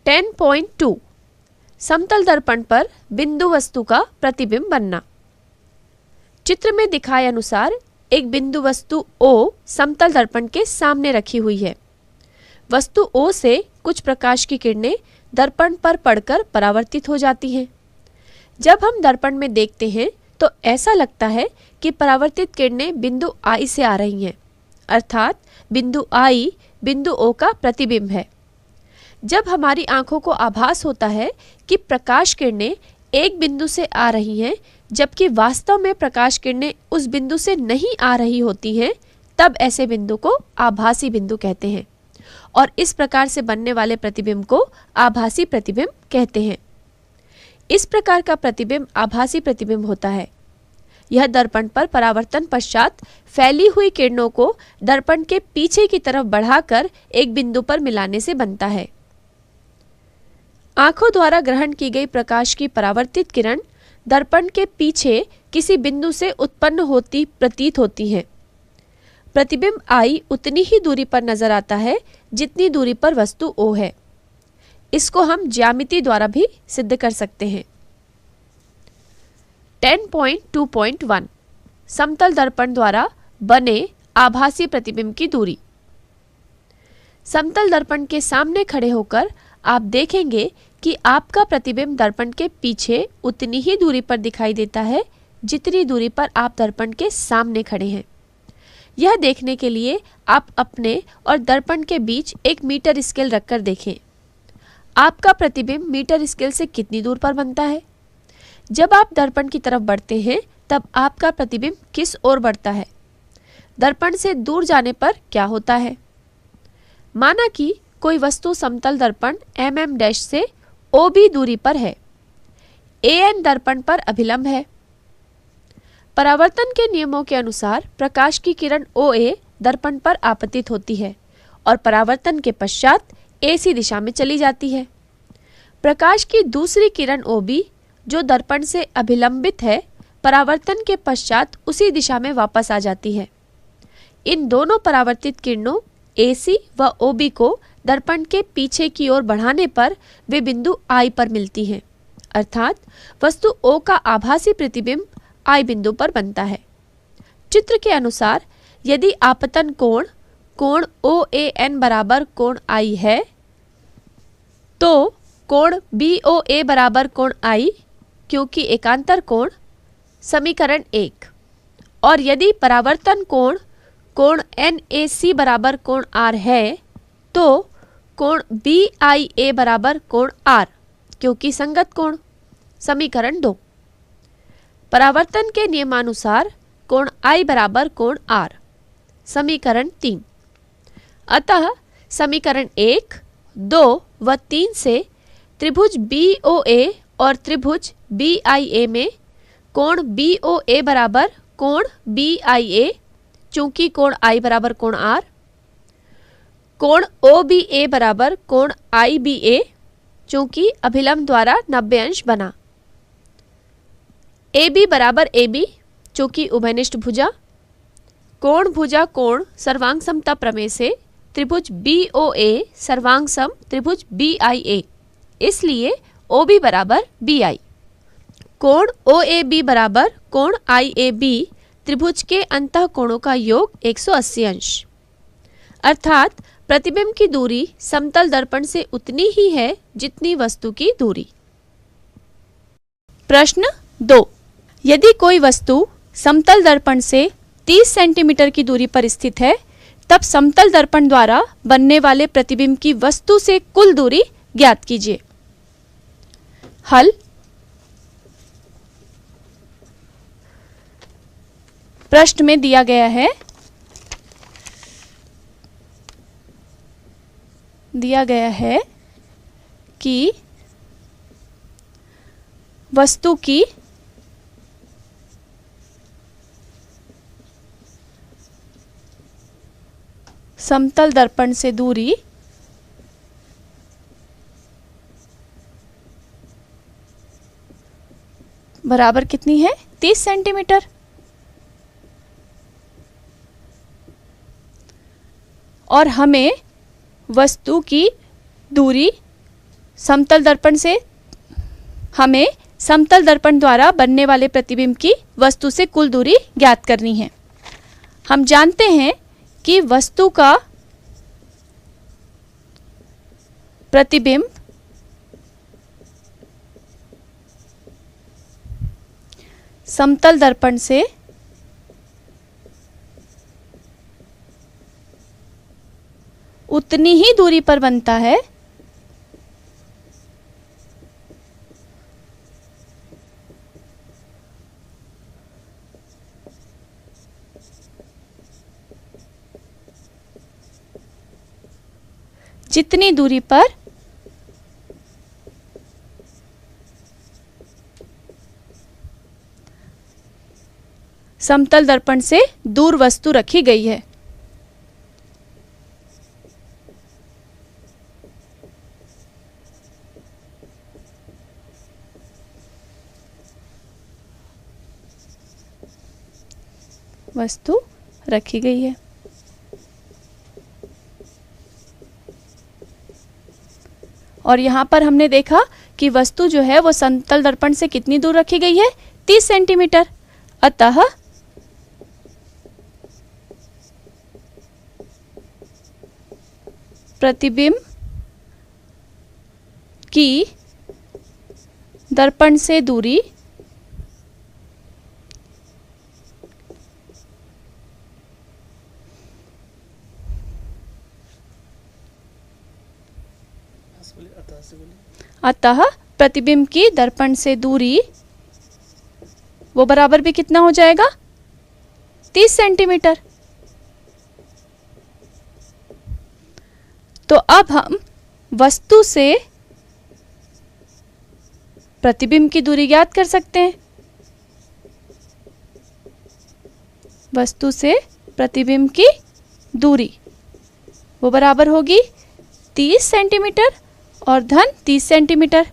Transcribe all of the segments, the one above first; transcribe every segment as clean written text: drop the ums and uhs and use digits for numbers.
10.2 समतल दर्पण पर बिंदु वस्तु का प्रतिबिंब बनना। चित्र में दिखाए अनुसार एक बिंदु वस्तु O समतल दर्पण के सामने रखी हुई है। वस्तु O से कुछ प्रकाश की किरणें दर्पण पर पड़कर परावर्तित हो जाती हैं। जब हम दर्पण में देखते हैं तो ऐसा लगता है कि परावर्तित किरणें बिंदु I से आ रही हैं, अर्थात बिंदु I बिंदु O का प्रतिबिंब है। जब हमारी आंखों को आभास होता है कि प्रकाश किरणें एक बिंदु से आ रही हैं, जबकि वास्तव में प्रकाश किरणें उस बिंदु से नहीं आ रही होती हैं, तब ऐसे बिंदु को आभासी बिंदु कहते हैं और इस प्रकार से बनने वाले प्रतिबिंब को आभासी प्रतिबिंब कहते हैं। इस प्रकार का प्रतिबिंब आभासी प्रतिबिंब होता है। यह दर्पण पर परावर्तन पश्चात फैली हुई किरणों को दर्पण के पीछे की तरफ बढ़ाकर एक बिंदु पर मिलाने से बनता है। आंखों द्वारा ग्रहण की गई प्रकाश की परावर्तित किरण दर्पण के पीछे किसी बिंदु से उत्पन्न होती प्रतीत होती है। प्रतिबिंब I उतनी ही दूरी पर नजर आता है जितनी दूरी पर वस्तु O है। इसको हम ज्यामिति द्वारा भी सिद्ध कर सकते हैं। 10.2.1 समतल दर्पण द्वारा बने आभासी प्रतिबिंब की दूरी। समतल दर्पण के सामने खड़े होकर आप देखेंगे कि आपका प्रतिबिंब दर्पण के पीछे उतनी ही दूरी पर दिखाई देता है जितनी दूरी पर आप दर्पण के सामने खड़े हैं। यह देखने के लिए आप अपने और दर्पण के बीच एक मीटर स्केल रखकर देखें। आपका प्रतिबिंब मीटर स्केल से कितनी दूर पर बनता है? जब आप दर्पण की तरफ बढ़ते हैं तब आपका प्रतिबिंब किस ओर बढ़ता है? दर्पण से दूर जाने पर क्या होता है? माना कि कोई वस्तु समतल दर्पण mm' से OB दूरी पर है। AN दर्पण पर अभिलंब है। परावर्तन के नियमों के अनुसार प्रकाश की किरण OA दर्पण पर आपतित होती है और परावर्तन के पश्चात AC दिशा में चली जाती है। प्रकाश की दूसरी किरण OB जो दर्पण से अभिलंबित है, परावर्तन के पश्चात उसी दिशा में वापस आ जाती है। इन दोनों परावर्तित किरणों AC व OB को दर्पण के पीछे की ओर बढ़ाने पर वे बिंदु I पर मिलती हैं, अर्थात वस्तु O का आभासी प्रतिबिंब I बिंदु पर बनता है। चित्र के अनुसार यदि आपतन कोण OAN बराबर कोण I है तो कोण BOA बराबर कोण I, क्योंकि एकांतर कोण, समीकरण 1। और यदि परावर्तन कोण NAC बराबर कोण R है तो कोण BIA बराबर कोण R, क्योंकि संगत कोण, समीकरण 2। परावर्तन के नियमानुसार कोण I बराबर कोण R, समीकरण 3। अतः समीकरण 1, 2 व 3 से त्रिभुज BOA और त्रिभुज BIA में कोण BOA बराबर कोण BIA, चूंकि कोण I बराबर कोण R, कोण OBA बराबर कोण IBA, चूंकि अभिलंब द्वारा 90 अंश बना। AB बराबर AB, चूंकि उभयनिष्ठ भुजा। कोण भुजा कोण सर्वांग समता प्रमेय से त्रिभुज BOA सर्वांग सम त्रिभुज BIA, इसलिए OB बराबर BI। कोण OAB बराबर कोण IAB त्रिभुज के अंतः कोणों का योग 180 अंश, अर्थात प्रतिबिंब की दूरी समतल दर्पण से उतनी ही है जितनी वस्तु की दूरी। प्रश्न 2। यदि कोई वस्तु समतल दर्पण से 30 सेंटीमीटर की दूरी पर स्थित है, तब समतल दर्पण द्वारा बनने वाले प्रतिबिंब की वस्तु से कुल दूरी ज्ञात कीजिए। हल। प्रश्न में दिया गया है कि वस्तु की समतल दर्पण से दूरी बराबर कितनी है? 30 सेंटीमीटर। और हमें वस्तु की दूरी समतल दर्पण से हमें समतल दर्पण द्वारा बनने वाले प्रतिबिंब की वस्तु से कुल दूरी ज्ञात करनी है। हम जानते हैं कि वस्तु का प्रतिबिंब समतल दर्पण से उतनी ही दूरी पर बनता है जितनी दूरी पर समतल दर्पण से दूर वस्तु रखी गई है। वस्तु रखी गई है। और यहाँ पर हमने देखा कि वस्तु जो है वो समतल दर्पण से कितनी दूर रखी गई है, 30 सेंटीमीटर। अतः प्रतिबिंब की दर्पण से दूरी अतः प्रतिबिंब की दर्पण से दूरी वो बराबर भी कितना हो जाएगा, 30 सेंटीमीटर। तो अब हम वस्तु से प्रतिबिंब की दूरी ज्ञात कर सकते हैं। वस्तु से प्रतिबिंब की दूरी वो बराबर होगी 30 सेंटीमीटर और धन 30 सेंटीमीटर,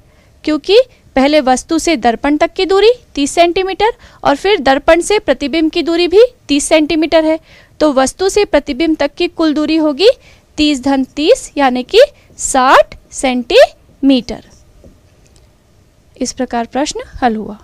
क्योंकि पहले वस्तु से दर्पण तक की दूरी 30 सेंटीमीटर और फिर दर्पण से प्रतिबिंब की दूरी भी 30 सेंटीमीटर है। तो वस्तु से प्रतिबिंब तक की कुल दूरी होगी 30 धन 30 यानी कि 60 सेंटीमीटर। इस प्रकार प्रश्न हल हुआ।